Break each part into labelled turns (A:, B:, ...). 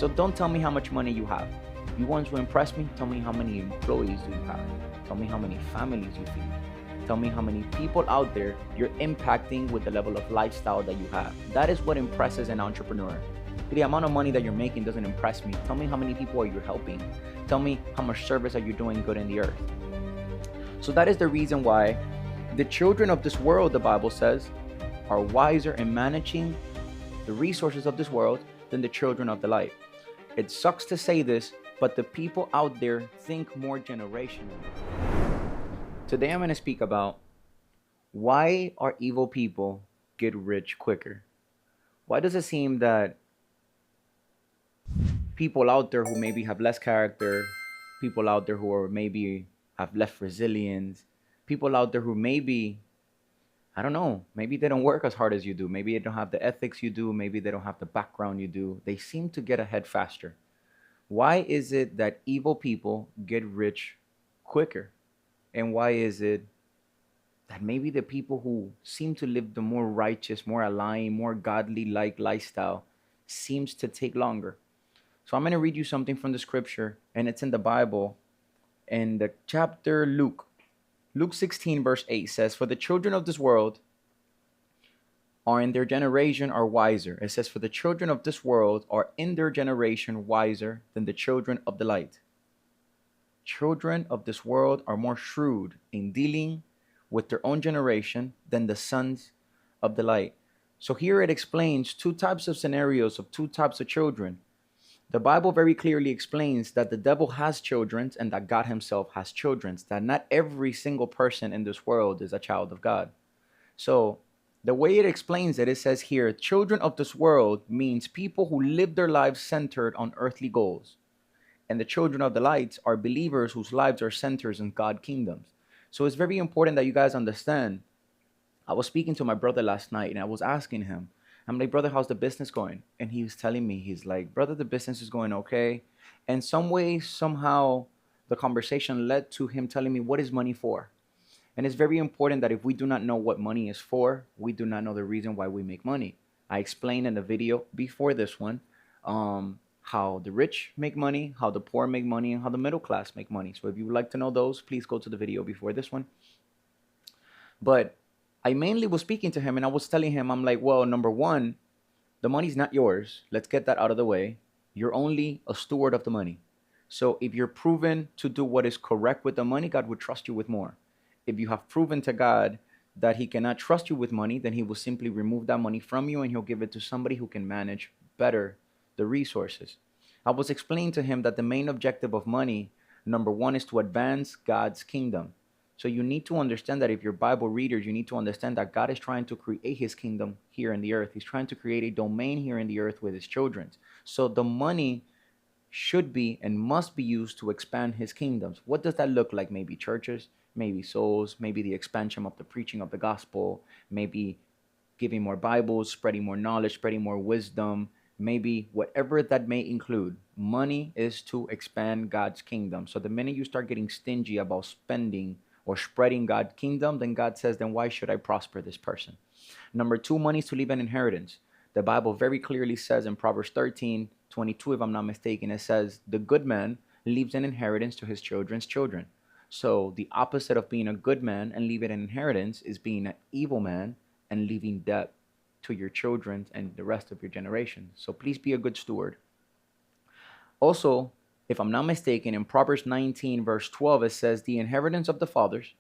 A: So don't tell me how much money you have. You want to impress me? Tell me how many employees do you have. Tell me how many families you feed. Tell me how many people out there you're impacting with the level of lifestyle that you have. That is what impresses an entrepreneur. The amount of money that you're making doesn't impress me. Tell me how many people are you helping. Tell me how much service are you doing good in the earth. So that is the reason why the children of this world, the Bible says, are wiser in managing the resources of this world than the children of the light. It sucks to say this, but the people out there think more generationally. Today I'm going to speak about why are evil people get rich quicker? Why does it seem that people out there who maybe have less character, people out there who are maybe have less resilience, people out there who maybe, I don't know, maybe they don't work as hard as you do, maybe they don't have the ethics you do, maybe they don't have the background you do, they seem to get ahead faster. Why is it that evil people get rich quicker? And why is it that maybe the people who seem to live the more righteous, more aligned, more godly-like lifestyle seems to take longer? So I'm going to read you something from the scripture, and it's in the Bible. In the chapter Luke 16 verse 8 says, "For the children of this world are in their generation are wiser." It says, "For the children of this world are in their generation wiser than the children of the light." Children of this world are more shrewd in dealing with their own generation than the sons of the light. So here it explains two types of scenarios of two types of children. The Bible very clearly explains that the devil has children and that God himself has children, that not every single person in this world is a child of God. So the way it explains it, it says here, children of this world means people who live their lives centered on earthly goals. And the children of the light are believers whose lives are centered in God's kingdoms. So it's very important that you guys understand. I was speaking to my brother last night and I was asking him, I'm like, "Brother, how's the business going?" And he was telling me, he's like, "Brother, the business is going okay." And some way, somehow, the conversation led to him telling me, what is money for? And it's very important that if we do not know what money is for, we do not know the reason why we make money. I explained in the video before this one, how the rich make money, how the poor make money, and how the middle class make money. So if you would like to know those, please go to the video before this one. But I mainly was speaking to him and I was telling him, I'm like, well, number one, the money's not yours. Let's get that out of the way. You're only a steward of the money. So if you're proven to do what is correct with the money, God would trust you with more. If you have proven to God that he cannot trust you with money, then he will simply remove that money from you and he'll give it to somebody who can manage better the resources. I was explaining to him that the main objective of money, number one, is to advance God's kingdom. So you need to understand that if you're Bible readers, you need to understand that God is trying to create his kingdom here in the earth. He's trying to create a domain here in the earth with his children. So the money should be and must be used to expand his kingdoms. What does that look like? Maybe churches, maybe souls, maybe the expansion of the preaching of the gospel, maybe giving more Bibles, spreading more knowledge, spreading more wisdom, maybe whatever that may include. Money is to expand God's kingdom. So the minute you start getting stingy about spending or spreading God's kingdom, then God says, then why should I prosper this person? Number two, money is to leave an inheritance. The Bible very clearly says in Proverbs 13:22, if I'm not mistaken, it says, the good man leaves an inheritance to his children's children. So the opposite of being a good man and leaving an inheritance is being an evil man and leaving debt to your children and the rest of your generation. So please be a good steward. Also, if I'm not mistaken, in Proverbs 19 verse 12, it says the inheritance of the fathers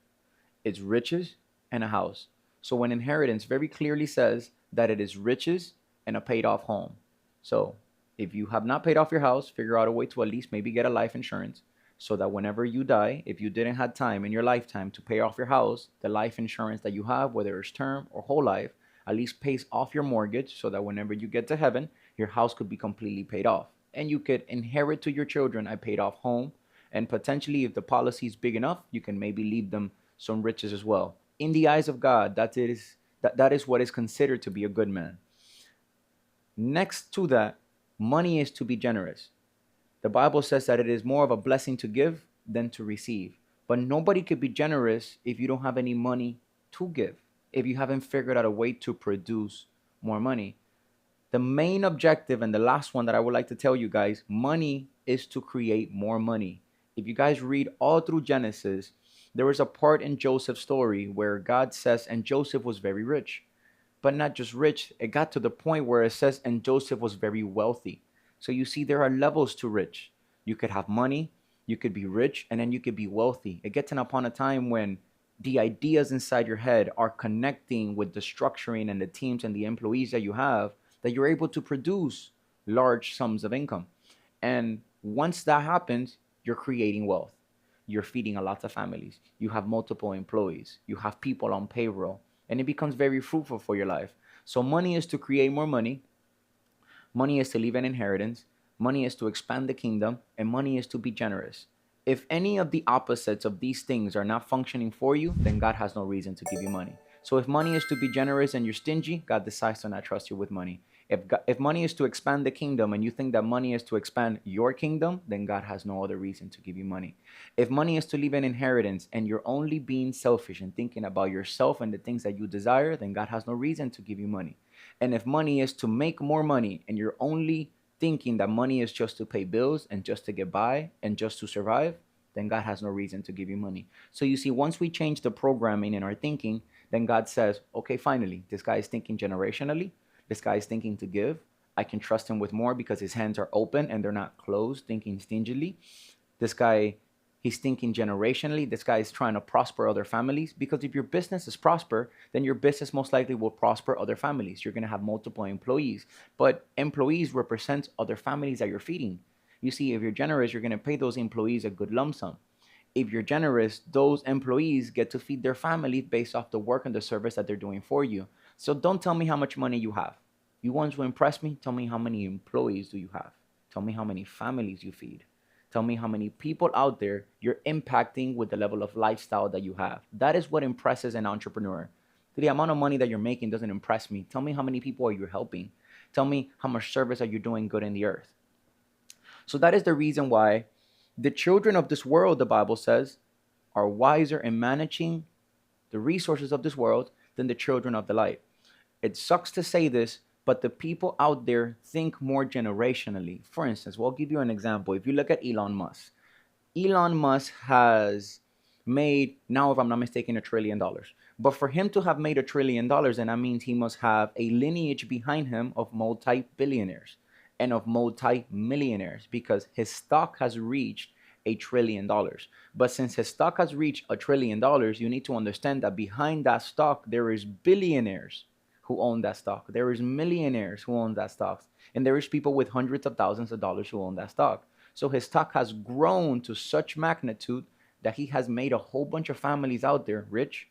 A: is riches and a house. So an inheritance very clearly says that it is riches and a paid off home. So if you have not paid off your house, figure out a way to at least maybe get a life insurance so that whenever you die, if you didn't have time in your lifetime to pay off your house, the life insurance that you have, whether it's term or whole life, at least pays off your mortgage so that whenever you get to heaven, your house could be completely paid off. And you could inherit to your children a paid off home. And potentially, if the policy is big enough, you can maybe leave them some riches as well. In the eyes of God, that is what is considered to be a good man. Next to that, money is to be generous. The Bible says that it is more of a blessing to give than to receive. But nobody could be generous if you don't have any money to give, if you haven't figured out a way to produce more money. The main objective and the last one that I would like to tell you guys, money is to create more money. If you guys read all through Genesis, there is a part in Joseph's story where God says, and Joseph was very rich. But not just rich, it got to the point where it says, and Joseph was very wealthy. So you see, there are levels to rich. You could have money, you could be rich, and then you could be wealthy. It gets upon a time when the ideas inside your head are connecting with the structuring and the teams and the employees that you have, that you're able to produce large sums of income. And once that happens, you're creating wealth. You're feeding a lot of families. You have multiple employees. You have people on payroll. And it becomes very fruitful for your life. So money is to create more money. Money is to leave an inheritance. Money is to expand the kingdom. And money is to be generous. If any of the opposites of these things are not functioning for you, then God has no reason to give you money. So if money is to be generous and you're stingy, God decides to not trust you with money. If money is to expand the kingdom and you think that money is to expand your kingdom, then God has no other reason to give you money. If money is to leave an inheritance and you're only being selfish and thinking about yourself and the things that you desire, then God has no reason to give you money. And if money is to make more money and you're only thinking that money is just to pay bills and just to get by and just to survive, then God has no reason to give you money. So you see, once we change the programming in our thinking, then God says, okay, finally, this guy is thinking generationally. This guy is thinking to give. I can trust him with more because his hands are open and they're not closed, thinking stingily. This guy, he's thinking generationally. This guy is trying to prosper other families, because if your business is prosper, then your business most likely will prosper other families. You're going to have multiple employees, but employees represent other families that you're feeding. You see, if you're generous, you're going to pay those employees a good lump sum. If you're generous, those employees get to feed their family based off the work and the service that they're doing for you. So don't tell me how much money you have. You want to impress me? Tell me how many employees do you have? Tell me how many families you feed. Tell me how many people out there you're impacting with the level of lifestyle that you have. That is what impresses an entrepreneur. The amount of money that you're making doesn't impress me. Tell me how many people are you helping. Tell me how much service are you doing good in the earth. So that is the reason why the children of this world, the Bible says, are wiser in managing the resources of this world than the children of the light. It sucks to say this, but the people out there think more generationally. For instance, we'll give you an example. If you look at Elon Musk has made, now if I'm not mistaken, $1 trillion. But for him to have made $1 trillion, then that means he must have a lineage behind him of multi-billionaires and of multi-millionaires, because his stock has reached $1 trillion. But since his stock has reached $1 trillion, you need to understand that behind that stock, there is billionaires who own that stock. There is millionaires who own that stock. And there is people with hundreds of thousands of dollars who own that stock. So his stock has grown to such magnitude that he has made a whole bunch of families out there rich,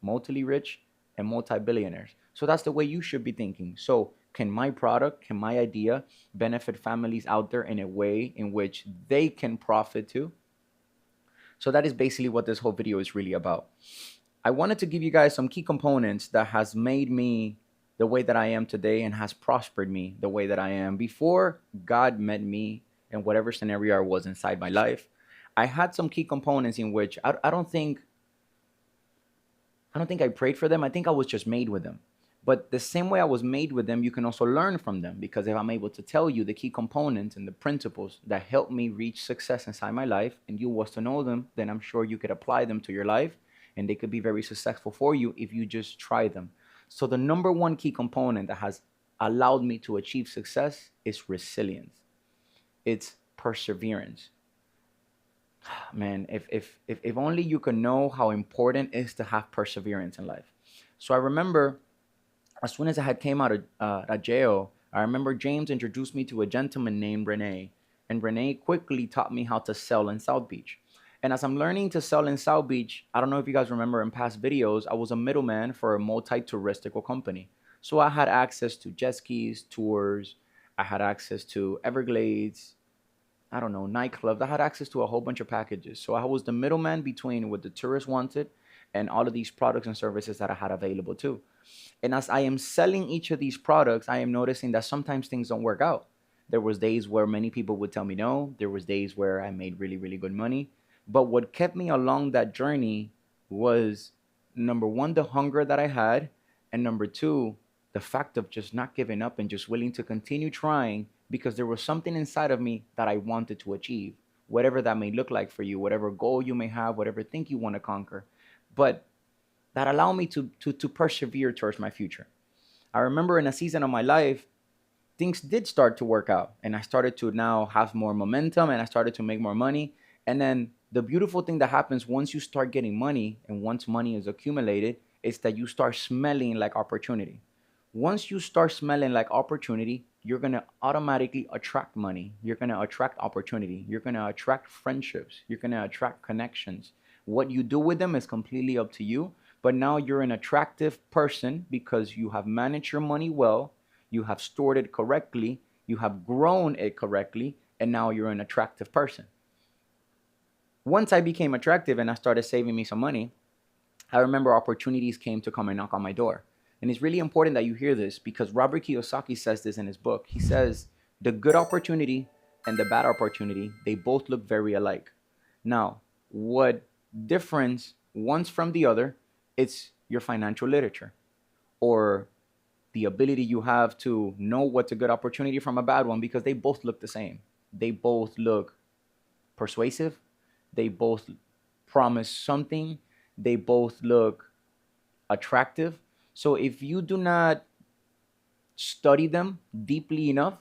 A: multi-rich, and multi-billionaires. So that's the way you should be thinking. So can my product, can my idea benefit families out there in a way in which they can profit too? So that is basically what this whole video is really about. I wanted to give you guys some key components that has made me the way that I am today and has prospered me the way that I am. Before God met me in whatever scenario I was inside my life, I had some key components in which I don't think I prayed for them. I think I was just made with them. But the same way I was made with them, you can also learn from them. Because if I'm able to tell you the key components and the principles that helped me reach success inside my life, and you was to know them, then I'm sure you could apply them to your life, and they could be very successful for you if you just try them. So the number one key component that has allowed me to achieve success is resilience. It's perseverance. Man, if only you could know how important it is to have perseverance in life. So I remember, as soon as I had came out of jail, I remember James introduced me to a gentleman named Rene, and Rene quickly taught me how to sell in South Beach. And as I'm learning to sell in South Beach, I don't know if you guys remember in past videos, I was a middleman for a multi-touristical company. So I had access to jet skis, tours, I had access to Everglades, I don't know, nightclubs. I had access to a whole bunch of packages. So I was the middleman between what the tourists wanted and all of these products and services that I had available too. And as I am selling each of these products, I am noticing that sometimes things don't work out. There was days where many people would tell me no. There was days where I made really, really good money. But what kept me along that journey was, number one, the hunger that I had, and number two, the fact of just not giving up and just willing to continue trying, because there was something inside of me that I wanted to achieve, whatever that may look like for you, whatever goal you may have, whatever thing you want to conquer. But that allowed me to persevere towards my future. I remember in a season of my life, things did start to work out, and I started to now have more momentum, and I started to make more money. And then the beautiful thing that happens once you start getting money and once money is accumulated is that you start smelling like opportunity. Once you start smelling like opportunity, you're going to automatically attract money. You're going to attract opportunity. You're going to attract friendships. You're going to attract connections. What you do with them is completely up to you. But now you're an attractive person because you have managed your money well, you have stored it correctly, you have grown it correctly, and now you're an attractive person. Once I became attractive and I started saving me some money, I remember opportunities came to come and knock on my door. And it's really important that you hear this, because Robert Kiyosaki says this in his book. He says, the good opportunity and the bad opportunity, they both look very alike. Now, what difference one's from the other? It's your financial literature, or the ability you have to know what's a good opportunity from a bad one, because they both look the same. They both look persuasive. They both promise something. They both look attractive. So if you do not study them deeply enough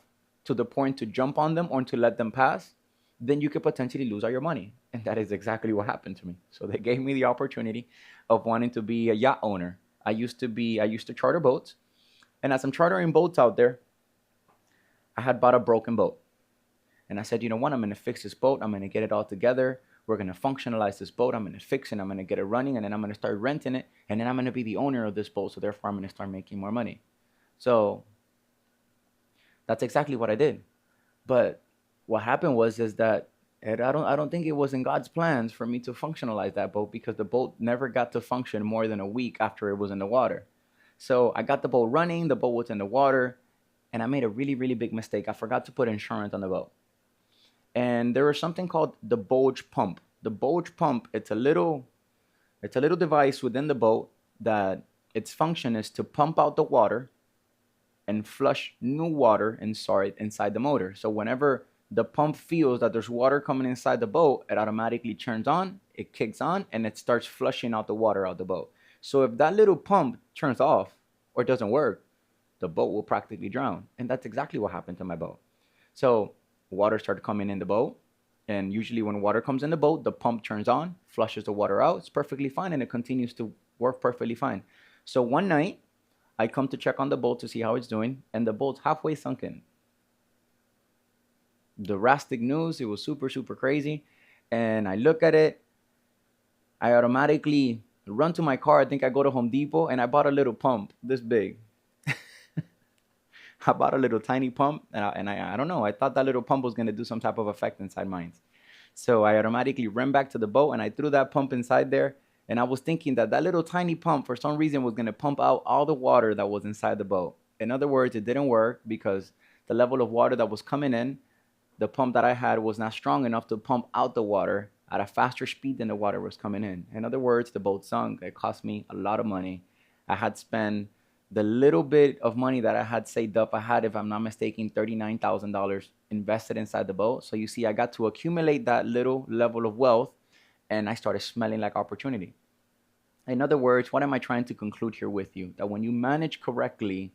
A: to the point to jump on them or to let them pass, then you could potentially lose all your money. And that is exactly what happened to me. So they gave me the opportunity of wanting to be a yacht owner. I used to charter boats. And as I'm chartering boats out there, I had bought a broken boat. And I said, you know what? I'm going to fix this boat. I'm going to get it all together. We're going to functionalize this boat. I'm going to fix it. I'm going to get it running. And then I'm going to start renting it. And then I'm going to be the owner of this boat. So therefore, I'm going to start making more money. So that's exactly what I did. But what happened is that I don't think it was in God's plans for me to functionalize that boat, because the boat never got to function more than a week after it was in the water. So I got the boat running, the boat was in the water, and I made a really, really big mistake. I forgot to put insurance on the boat. And there was something called the bulge pump. The bulge pump, it's a little device within the boat that its function is to pump out the water and flush new water inside the motor. So whenever the pump feels that there's water coming inside the boat, it automatically turns on, it kicks on, and it starts flushing out the water out the boat. So if that little pump turns off or doesn't work, the boat will practically drown. And that's exactly what happened to my boat. So water started coming in the boat. And usually when water comes in the boat, the pump turns on, flushes the water out. It's perfectly fine, and it continues to work perfectly fine. So one night, I come to check on the boat to see how it's doing, and the boat's halfway sunken. Drastic news. It was super, super crazy. And I look at it. I automatically run to my car. I think I go to Home Depot, and I bought a little pump this big. I bought a little tiny pump, and I don't know. I thought that little pump was going to do some type of effect inside mine. So I automatically ran back to the boat, and I threw that pump inside there. And I was thinking that that little tiny pump, for some reason, was going to pump out all the water that was inside the boat. In other words, it didn't work because the level of water that was coming in, the pump that I had was not strong enough to pump out the water at a faster speed than the water was coming in. In other words, the boat sunk. It cost me a lot of money. I had spent the little bit of money that I had saved up. I had, if I'm not mistaken, $39,000 invested inside the boat. So you see, I got to accumulate that little level of wealth, and I started smelling like opportunity. In other words, what am I trying to conclude here with you? That when you manage correctly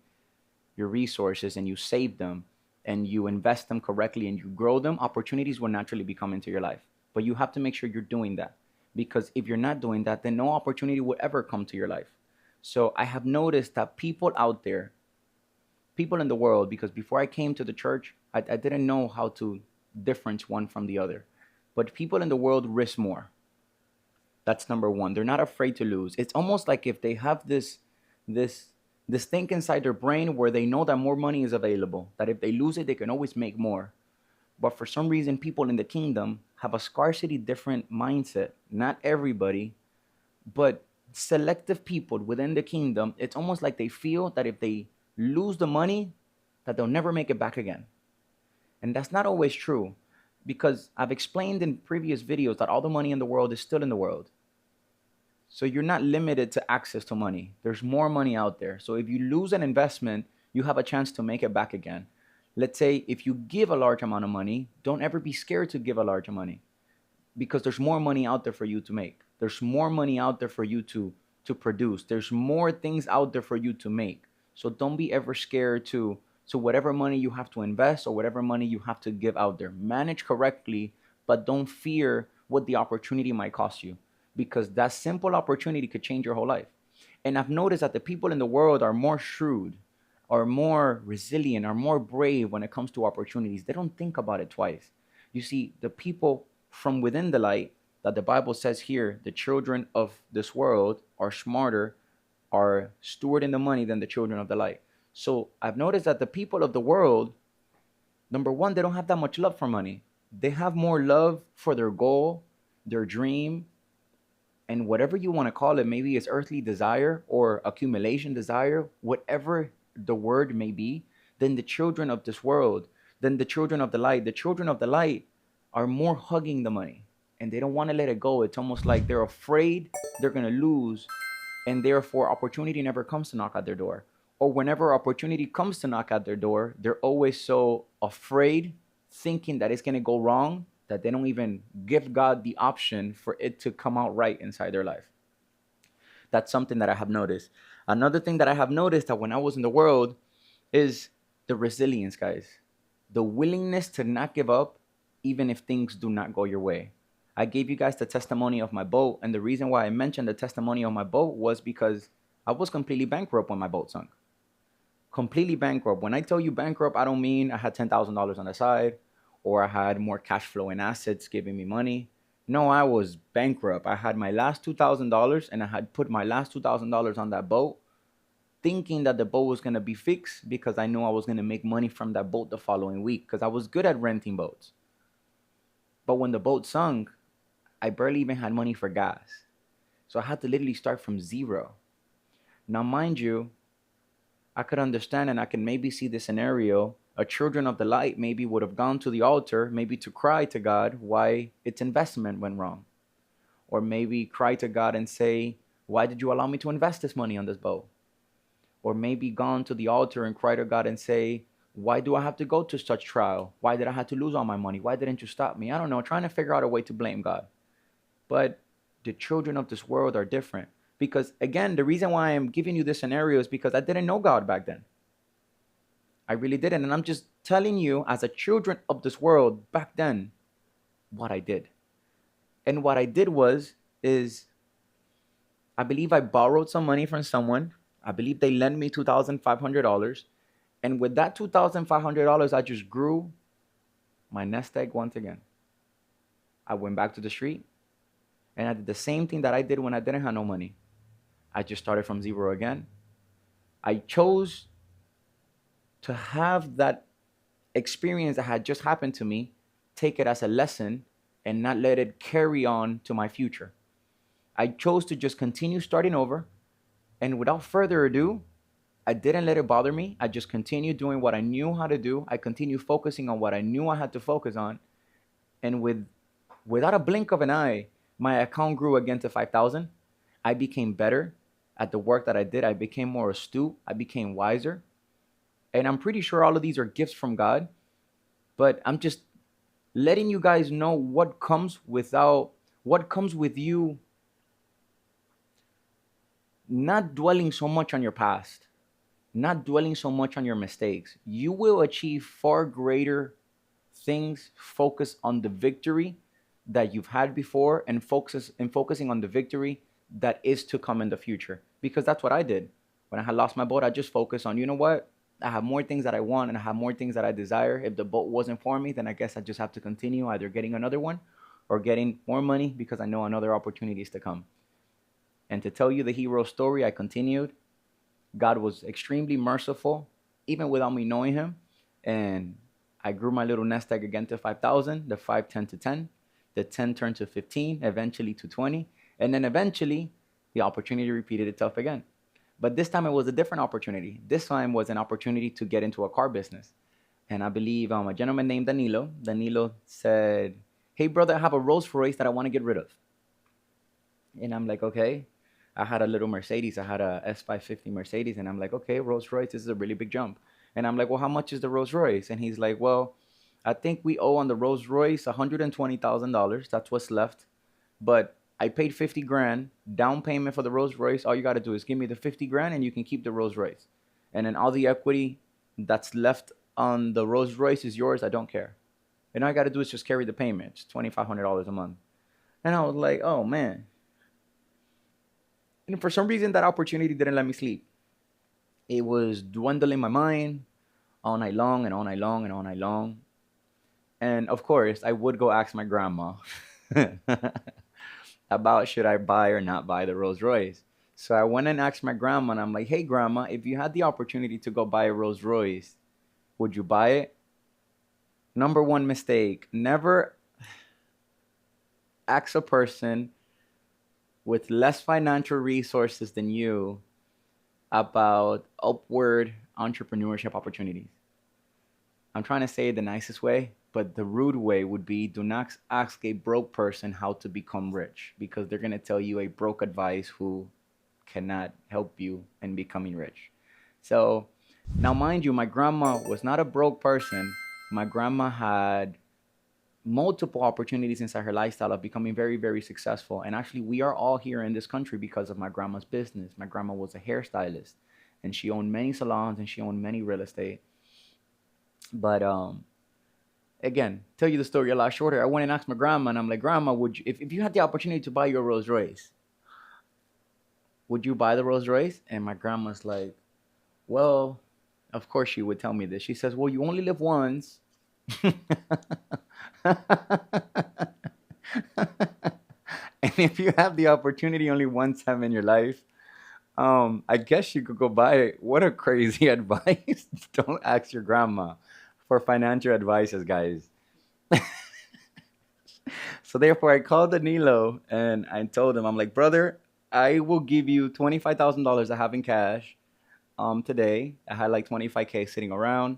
A: your resources and you save them and you invest them correctly and you grow them, opportunities will naturally be coming into your life. But you have to make sure you're doing that, because if you're not doing that, then no opportunity will ever come to your life. So I have noticed that people out there, people in the world, because before I came to the church, I didn't know how to difference one from the other. But people in the world risk more. That's number one. They're not afraid to lose. It's almost like if they have this thing inside their brain where they know that more money is available, that if they lose it, they can always make more. But for some reason, people in the kingdom have a scarcity different mindset. Not everybody, but selective people within the kingdom, it's almost like they feel that if they lose the money, that they'll never make it back again. And that's not always true, because I've explained in previous videos that all the money in the world is still in the world. So you're not limited to access to money. There's more money out there. So if you lose an investment, you have a chance to make it back again. Let's say if you give a large amount of money, don't ever be scared to give a large amount of money, because there's more money out there for you to make. There's more money out there for you to produce. There's more things out there for you to make. So don't be ever scared to whatever money you have to invest or whatever money you have to give out there. Manage correctly, but don't fear what the opportunity might cost you, because that simple opportunity could change your whole life. And I've noticed that the people in the world are more shrewd, are more resilient, are more brave when it comes to opportunities. They don't think about it twice. You see, the people from within the light that the Bible says here, the children of this world are smarter, are stewarding the money than the children of the light. So I've noticed that the people of the world, number one, they don't have that much love for money. They have more love for their goal, their dream, and whatever you want to call it. Maybe it's earthly desire or accumulation desire, whatever the word may be, than the children of this world, than the children of the light. The children of the light are more hugging the money, and they don't want to let it go. It's almost like they're afraid they're going to lose, and therefore opportunity never comes to knock at their door. Or whenever opportunity comes to knock at their door, they're always so afraid, thinking that it's going to go wrong, that they don't even give God the option for it to come out right inside their life. That's something that I have noticed. Another thing that I have noticed that when I was in the world is the resilience, guys. The willingness to not give up even if things do not go your way. I gave you guys the testimony of my boat, and the reason why I mentioned the testimony of my boat was because I was completely bankrupt when my boat sunk. Completely bankrupt. When I tell you bankrupt, I don't mean I had $10,000 on the side or I had more cash flow and assets giving me money. No, I was bankrupt. I had my last $2,000 and I had put my last $2,000 on that boat, thinking that the boat was going to be fixed because I knew I was going to make money from that boat the following week because I was good at renting boats. But when the boat sunk, I barely even had money for gas. So I had to literally start from zero. Now, mind you, I could understand and I can maybe see the scenario. A children of the light maybe would have gone to the altar, maybe to cry to God why its investment went wrong. Or maybe cry to God and say, why did you allow me to invest this money on this boat? Or maybe gone to the altar and cry to God and say, why do I have to go to such trial? Why did I have to lose all my money? Why didn't you stop me? I don't know, trying to figure out a way to blame God. But the children of this world are different. Because again, the reason why I'm giving you this scenario is because I didn't know God back then. I really didn't. And I'm just telling you, as a children of this world back then, what I did. And what I did is I believe I borrowed some money from someone. I believe they lent me $2,500. And with that $2,500, I just grew my nest egg once again. I went back to the street and I did the same thing that I did when I didn't have no money. I just started from zero again. I chose to have that experience that had just happened to me, take it as a lesson and not let it carry on to my future. I chose to just continue starting over. And without further ado, I didn't let it bother me. I just continued doing what I knew how to do. I continued focusing on what I knew I had to focus on. And without a blink of an eye, my account grew again to 5,000. I became better at the work that I did. I became more astute. I became wiser. And I'm pretty sure all of these are gifts from God. But I'm just letting you guys know what comes with you not dwelling so much on your past, not dwelling so much on your mistakes. You will achieve far greater things. Focus on the victory that you've had before and focusing on the victory that is to come in the future. Because that's what I did. When I had lost my boat, I just focused on, you know what? I have more things that I want and I have more things that I desire. If the boat wasn't for me, then I guess I just have to continue either getting another one or getting more money because I know another opportunity is to come. And to tell you the hero story, I continued. God was extremely merciful, even without me knowing him. And I grew my little nest egg again to 5,000, the 5 turned to 10, the 10 turned to 15, eventually to 20. And then eventually, the opportunity repeated itself again. But this time it was a different opportunity. This time was an opportunity to get into a car business. And I believe a gentleman named Danilo said, hey, brother, I have a Rolls-Royce that I want to get rid of. And I'm like, okay. I had a little Mercedes. I had a S550 Mercedes, and I'm like, okay, Rolls Royce, this is a really big jump. And I'm like, well, how much is the Rolls Royce? And he's like, well, I think we owe on the Rolls Royce $120,000. That's what's left. But I paid 50 grand down payment for the Rolls Royce. All you got to do is give me the 50 grand and you can keep the Rolls Royce. And then all the equity that's left on the Rolls Royce is yours. I don't care. And all I got to do is just carry the payment. It's $2,500 a month. And I was like, oh man. And for some reason, that opportunity didn't let me sleep. It was dwindling my mind all night long and all night long and all night long. And of course, I would go ask my grandma about should I buy or not buy the Rolls Royce. So I went and asked my grandma, and I'm like, hey, grandma, if you had the opportunity to go buy a Rolls Royce, would you buy it? Number one mistake, never ask a person with less financial resources than you about upward entrepreneurship opportunities. I'm trying to say it the nicest way, but the rude way would be do not ask a broke person how to become rich, because they're going to tell you a broke advice who cannot help you in becoming rich. So now, mind you, my grandma was not a broke person. My grandma had multiple opportunities inside her lifestyle of becoming very, very successful. And actually, we are all here in this country because of my grandma's business. My grandma was a hairstylist, and she owned many salons and she owned many real estate. But again, tell you the story a lot shorter. I went and asked my grandma, and I'm like, Grandma, would you, if you had the opportunity to buy your Rolls Royce, would you buy the Rolls Royce? And my grandma's like, well, of course she would tell me this. She says, well, you only live once. And if you have the opportunity only one time in your life, I guess you could go buy it. What a crazy advice. Don't ask your grandma for financial advices, guys. So therefore, I called Danilo and I told him, I'm like, brother, I will give you $25,000 I have in cash today. I had like 25K sitting around.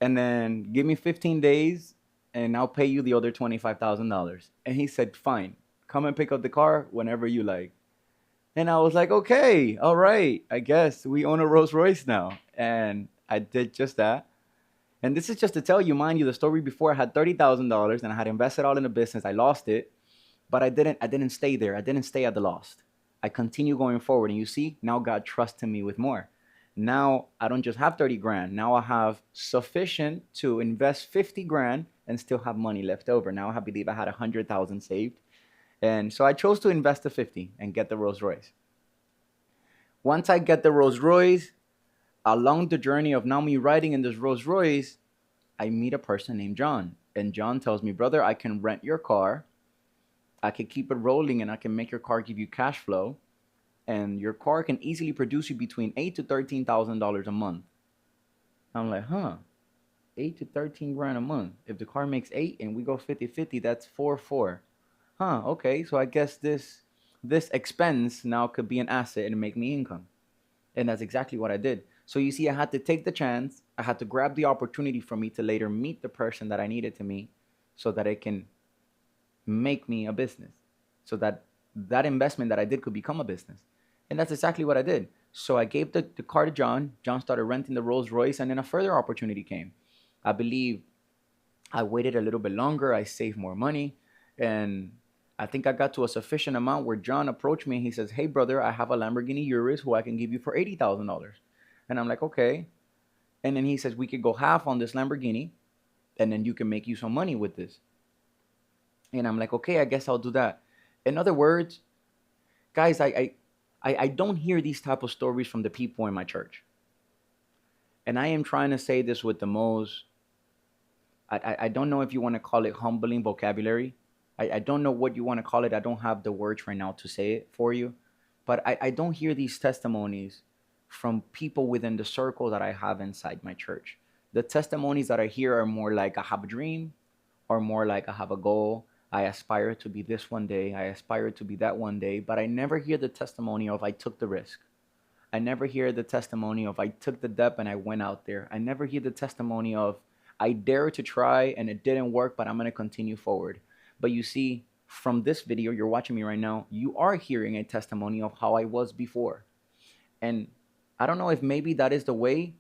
A: And then give me 15 days and I'll pay you the other $25,000. And he said, fine, come and pick up the car whenever you like. And I was like, okay, all right, I guess we own a Rolls Royce now. And I did just that. And this is just to tell you, mind you, the story before, I had $30,000 and I had invested all in the business. I lost it, but I didn't stay there. I didn't stay at the lost. I continue going forward. And you see, now God trusted me with more. Now I don't just have 30 grand. Now I have sufficient to invest 50 grand and still have money left over. Now I believe I had 100,000 saved. And so I chose to invest the 50 and get the Rolls Royce. Once I get the Rolls Royce, along the journey of now me riding in this Rolls Royce, I meet a person named John. And John tells me, brother, I can rent your car. I can keep it rolling and I can make your car give you cash flow. And your car can easily produce you between $8,000 to $13,000 a month. I'm like, huh, 8 to 13 grand a month. If the car makes 8 and we go 50-50, that's 4. Huh, okay, so I guess this expense now could be an asset and make me income. And that's exactly what I did. So you see, I had to take the chance. I had to grab the opportunity for me to later meet the person that I needed to meet so that it can make me a business. So that investment that I did could become a business. And that's exactly what I did. So I gave the car to John. John started renting the Rolls Royce, and then a further opportunity came. I believe I waited a little bit longer. I saved more money. And I think I got to a sufficient amount where John approached me and he says, hey, brother, I have a Lamborghini Urus who I can give you for $80,000. And I'm like, okay. And then he says, we could go half on this Lamborghini, and then you can make you some money with this. And I'm like, okay, I guess I'll do that. In other words, guys, I don't hear these type of stories from the people in my church. And I am trying to say this with the most, I don't know if you want to call it humbling vocabulary. I don't know what you want to call it. I don't have the words right now to say it for you. But I don't hear these testimonies from people within the circle that I have inside my church. The testimonies that I hear are more like I have a dream, or more like I have a goal. I aspire to be this one day. I aspire to be that one day. But I never hear the testimony of I took the risk. I never hear the testimony of I took the depth and I went out there. I never hear the testimony of I dared to try and it didn't work, but I'm going to continue forward. But you see, from this video, you're watching me right now, you are hearing a testimony of how I was before. And I don't know if maybe that is the way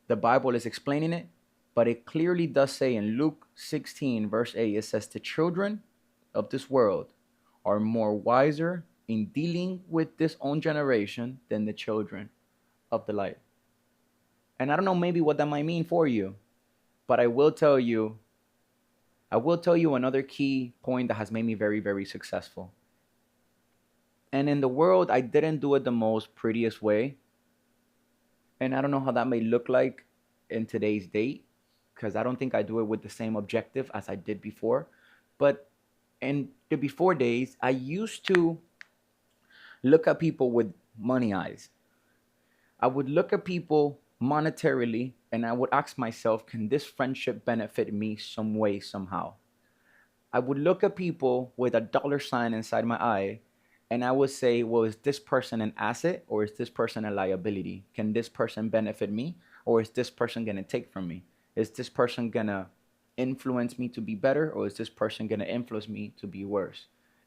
A: the Bible is explaining it, but it clearly does say in Luke 16, verse 8, it says, the children of this world are more wiser in dealing with this own generation than the children of the light. And I don't know maybe what that might mean for you, but I will tell you another key point that has made me very, very successful. And in the world, I didn't do it the most prettiest way. And I don't know how that may look like in today's date, because I don't think I do it with the same objective as I did before. But in the before days, I used to look at people with money eyes. I would look at people monetarily and I would ask myself, can this friendship benefit me some way, somehow? I would look at people with a dollar sign inside my eye and I would say, well, is this person an asset or is this person a liability? Can this person benefit me or is this person going to take from me? Is this person going to influence me to be better or is this person going to influence me to be worse?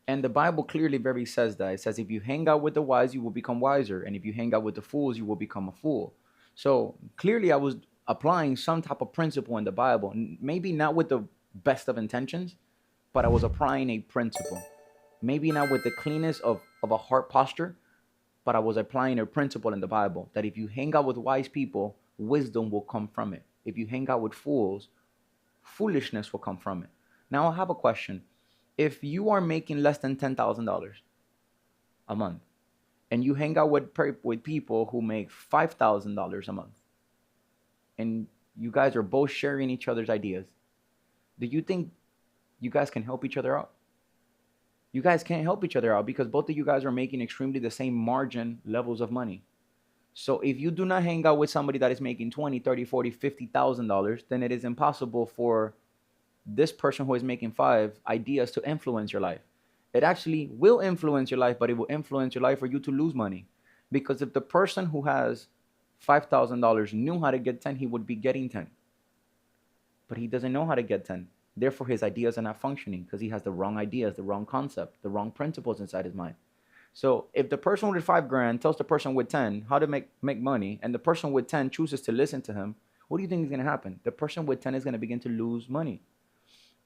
A: And the Bible clearly very says that. It says, if you hang out with the wise, you will become wiser. And if you hang out with the fools, you will become a fool. So clearly I was applying some type of principle in the Bible, maybe not with the best of intentions, but I was applying a principle. Maybe not with the cleanest of a heart posture, but I was applying a principle in the Bible that if you hang out with wise people, wisdom will come from it. If you hang out with fools, foolishness will come from it. Now I have a question. If you are making less than $10,000 a month and you hang out with people who make $5,000 a month and you guys are both sharing each other's ideas, do you think you guys can help each other out? You guys can't help each other out because both of you guys are making extremely the same margin levels of money. So if you do not hang out with somebody that is making $20, $30, $40, $50,000, then it is impossible for this person who is making 5 ideas to influence your life. It actually will influence your life, but it will influence your life for you to lose money. Because if the person who has $5,000 knew how to get 10, he would be getting 10. But he doesn't know how to get 10. Therefore, his ideas are not functioning because he has the wrong ideas, the wrong concept, the wrong principles inside his mind. So if the person with $5,000 tells the person with 10 how to make money, and the person with 10 chooses to listen to him, what do you think is going to happen? The person with 10 is going to begin to lose money.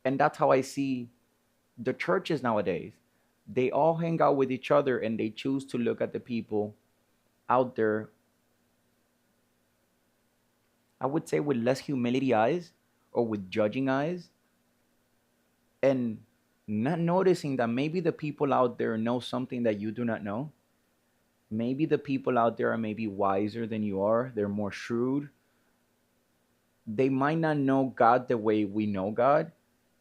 A: And that's how I see the churches nowadays. They all hang out with each other and they choose to look at the people out there, I would say, with less humility eyes or with judging eyes, and not noticing that maybe the people out there know something that you do not know. Maybe the people out there are maybe wiser than you are. They're more shrewd. They might not know God the way we know God.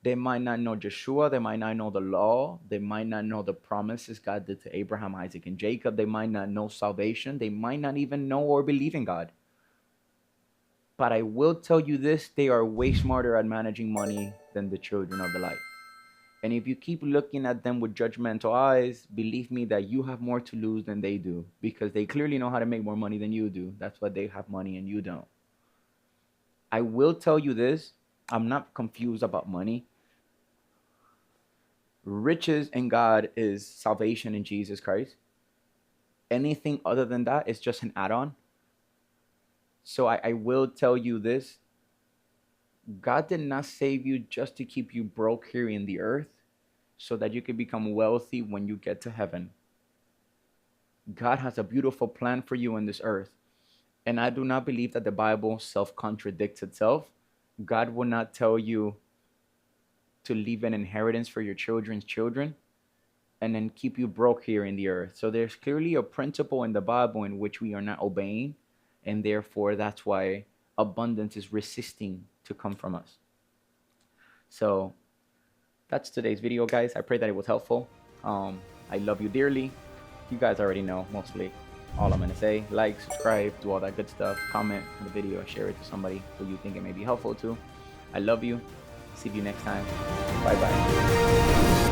A: They might not know Yeshua. They might not know the law. They might not know the promises God did to Abraham, Isaac, and Jacob. They might not know salvation. They might not even know or believe in God. But I will tell you this, they are way smarter at managing money than the children of the light. And if you keep looking at them with judgmental eyes, believe me that you have more to lose than they do, because they clearly know how to make more money than you do. That's why they have money and you don't. I will tell you this, I'm not confused about money. Riches in God is salvation in Jesus Christ. Anything other than that is just an add-on. So I will tell you this. God did not save you just to keep you broke here in the earth so that you can become wealthy when you get to heaven. God has a beautiful plan for you in this earth. And I do not believe that the Bible self-contradicts itself. God will not tell you to leave an inheritance for your children's children and then keep you broke here in the earth. So there's clearly a principle in the Bible in which we are not obeying, and therefore that's why abundance is resisting to come from us. So that's today's video, guys. I pray that it was helpful. I love you dearly. You guys already know mostly all I'm going to say. Like, subscribe, do all that good stuff. Comment on the video, share it to somebody who you think it may be helpful to. I love you. See you next time. Bye-bye.